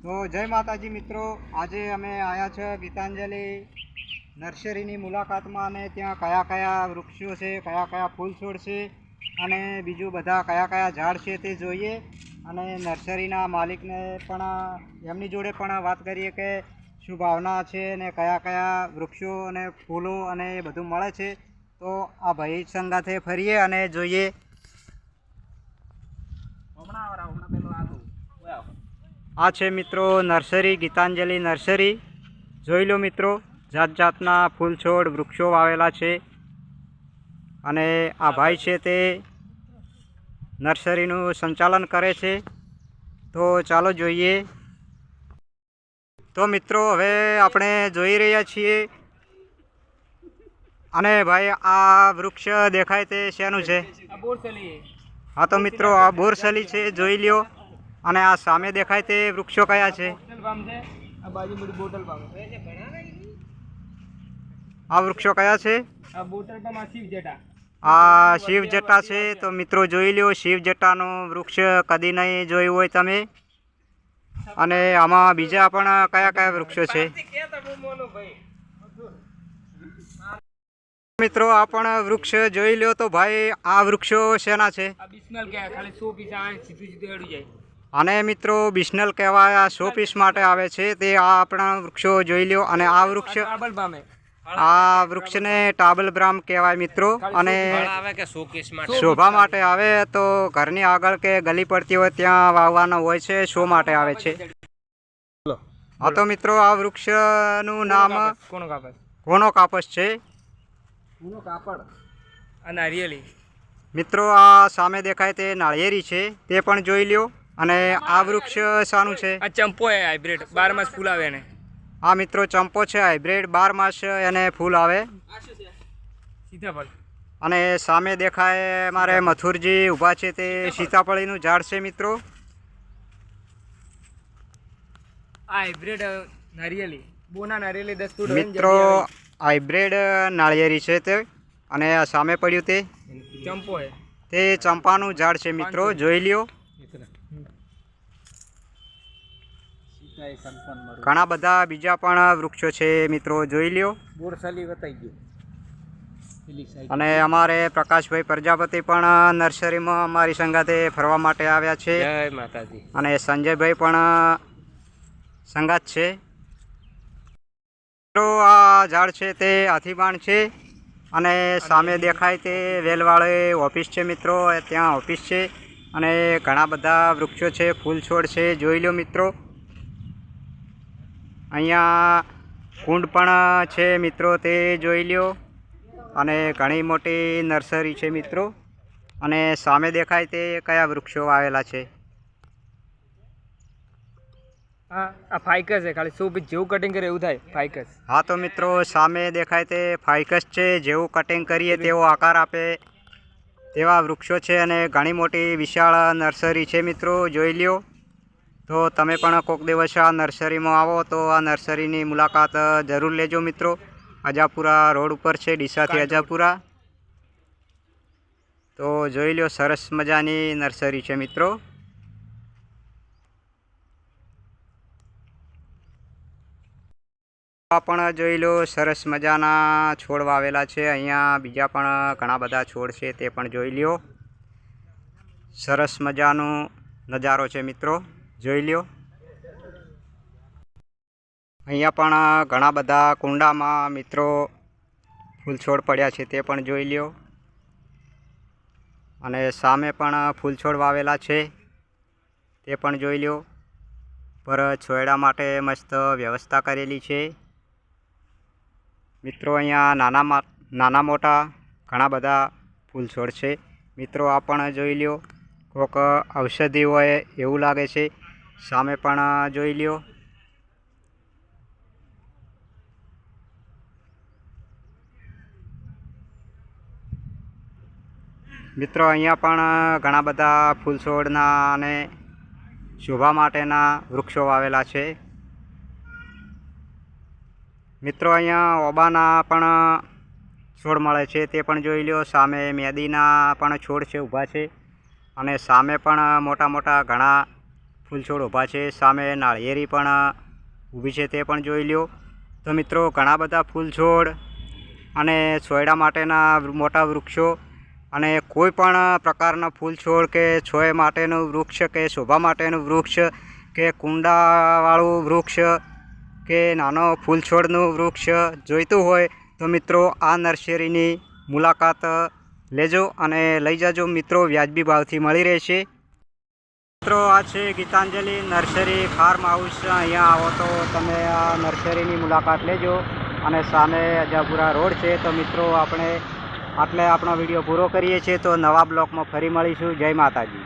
તો જય માતાજી મિત્રો, આજે અમે આવ્યા છે ગીતાંજલિ નર્સરીની મુલાકાતમાં અને ત્યાં કયા કયા વૃક્ષો છે, કયા કયા ફૂલ છોડ છે અને બીજું બધા કયા કયા ઝાડ છે તે જોઈએ અને નર્સરીના માલિકને પણ એમની જોડે પણ વાત કરીએ કે શું ભાવના છે અને કયા કયા વૃક્ષો અને ફૂલો અને એ બધું મળે છે. તો આ ભાઈ સંગાથે ફરીએ અને જોઈએ. આ છે મિત્રો નર્સરી, ગીતાંજલિ નર્સરી. જોઈ લો મિત્રો, જાત જાતના ફૂલ છોડ વૃક્ષો વાવેલા છે અને આ ભાઈ છે તે નર્સરીનું સંચાલન કરે છે. તો ચાલો જોઈએ. તો મિત્રો હવે આપણે જોઈ રહ્યા છીએ અને ભાઈ આ વૃક્ષ દેખાય તે શેનું છે? હા તો મિત્રો આ બોરસલી છે, જોઈ લ્યો. અને આ સામે દેખાય તે વૃક્ષો કયા છે? આ વૃક્ષો કયા છે? આ શિવ જટા છે. તો મિત્રો જોઈ લ્યો, શિવ જટાનું વૃક્ષ કદી નહીં જોયું હોય તમે. અને આમાં બીજા પણ કયા કયા વૃક્ષો છે મિત્રો? આ પણ વૃક્ષ જોઈ લો. તો ભાઈ આ વૃક્ષો શેના છે? અને મિત્રો બિસ્નલ કહેવાય, આ 100 પીસ માટે આવે છે તે આ આપણા વૃક્ષો જોઈ લો. અને આ વૃક્ષને ટાબલ બ્રામ કહેવાય મિત્રો. અને શોભા માટે આવે, તો ઘરની આગળ કે ગલી પડતી હોય ત્યાં વાવવાનો હોય છે, શો માટે આવે છે. હા તો મિત્રો આ વૃક્ષનું નામ કોનો કાપસ છે. મિત્રો આ સામે દેખાય તે નાળિયેરી છે, તે પણ જોઈ લ્યો. અને આ વૃક્ષ શાનું છે? આ ચંપો છે, હાઇબ્રિડ 12 માસ ફૂલ આવે ને. આ મિત્રો ચંપો છે, હાઇબ્રિડ 12 માસ એને ફૂલ આવે. સીતાફળ. અને સામે દેખાય મારે મથુરજી ઊભા છે, તે સીતાફળીનું ઝાડ છે મિત્રો. આ હાઇબ્રિડ નારિયેલી, બોના નારિયેલી 10 ફૂટ મિત્રો હાઇબ્રિડ નાળિયેરી છે તે. અને આ સામે પડ્યું તે ચંપો છે, તે ચંપાનું ઝાડ છે મિત્રો, જોઈ લ્યો. ઘણા બધા બીજા પણ વૃક્ષો છે મિત્રો, જોઈ લ્યો. અને અમારે પ્રકાશભાઈ પ્રજાપતિ પણ નર્સરીમાં અમારી સંગાથે ફરવા માટે આવ્યા છે. જય માતાજી. અને સંજયભાઈ પણ સંગાત છે. આ ઝાડ છે તે હાથીબાણ છે. અને સામે દેખાય તે વેલવાળી ઓફિસ છે મિત્રો, ત્યાં ઓફિસ છે. અને ઘણા બધા વૃક્ષો છે, ફૂલ છોડ છે, જોઈ લો મિત્રો. અહીંયા કુંડ પણ છે મિત્રો, તે જોઈ લ્યો. અને ઘણી મોટી નર્સરી છે મિત્રો. અને સામે દેખાય તે કયા વૃક્ષો આવેલા છે? આ ફાઇકસ છે, ખાલી 100 પીસ જેવું કટિંગ કરે એવું થાય ફાઇકસ. હા તો મિત્રો સામે દેખાય તે ફાઇકસ છે, જેવું કટિંગ કરીએ તેવો આકાર આપે તેવા વૃક્ષો છે. અને ઘણી મોટી વિશાળ નર્સરી છે મિત્રો, જોઈ લ્યો. તો તમે પણ કોઈક દિવસ આ નર્સરીમાં આવો તો આ નર્સરીની મુલાકાત જરૂર લેજો મિત્રો. અજાપુરા રોડ ઉપર છે, ડીસાથી અજાપુરા. તો જોઈ લો, સરસ મજાની નર્સરી છે મિત્રો. આ પણ જોઈ લો, સરસ મજાના છોડ વાવેલા છે. અહીંયા બીજા પણ ઘણા બધા છોડ છે, તે પણ જોઈ લ્યો. સરસ મજાનો નજારો છે મિત્રો, જોઈ લ્યો. અહીંયા પણ ઘણા બધા કુંડામાં મિત્રો ફૂલ છોડ પડ્યા છે, તે પણ જોઈ લ્યો. અને સામે પણ ફૂલ છોડ વાવેલા છે, તે પણ જોઈ લ્યો. પર છોયડા માટે મસ્ત વ્યવસ્થા કરેલી છે મિત્રો. અહીંયા નાના મોટા ઘણા બધા ફૂલ છોડ છે મિત્રો. આ પણ જોઈ લ્યો, કોઈક ઔષધિ હોય એવું લાગે છે. સામે પણ જોઈ લ્યો. મિત્રો અહીંયા પણ ઘણા બધા ફૂલ છોડના અને શોભા માટેના વૃક્ષો વાવેલા છે મિત્રો. અહીંયા ઓબાના પણ છોડ મળે છે, તે પણ જોઈ લો. સામે મેદીના પણ છોડ છે, ઊભા છે. અને સામે પણ મોટા મોટા ઘણા ફૂલ છોડ ઊભા છે. સામે નાળિયેરી પણ ઊભી છે, તે પણ જોઈ લ્યો. તો મિત્રો ઘણા બધા ફૂલ છોડ અને છોયડા માટેના મોટા વૃક્ષો અને કોઈ પણ પ્રકારના ફૂલ છોડ કે છોય માટેનું વૃક્ષ કે શોભા માટેનું વૃક્ષ કે કુંડાવાળું વૃક્ષ કે નાનો ફૂલ છોડનું વૃક્ષ જોઈતું હોય તો મિત્રો આ નર્સરીની મુલાકાત લેજો અને લઈ જજો મિત્રો. વ્યાજબી ભાવથી મળી રહેશે. મિત્રો આ છે ગીતાંજલિ નર્સરી ફાર્મ હાઉસ. અહીંયા આવો તો તમે આ નર્સરીની મુલાકાત લેજો અને સામે અજાપુરા રોડ છે. તો મિત્રો આપણે આટલે આપણો વિડીયો પૂરો કરીએ છીએ. તો નવા બ્લોગમાં ફરી મળીશું. જય માતાજી.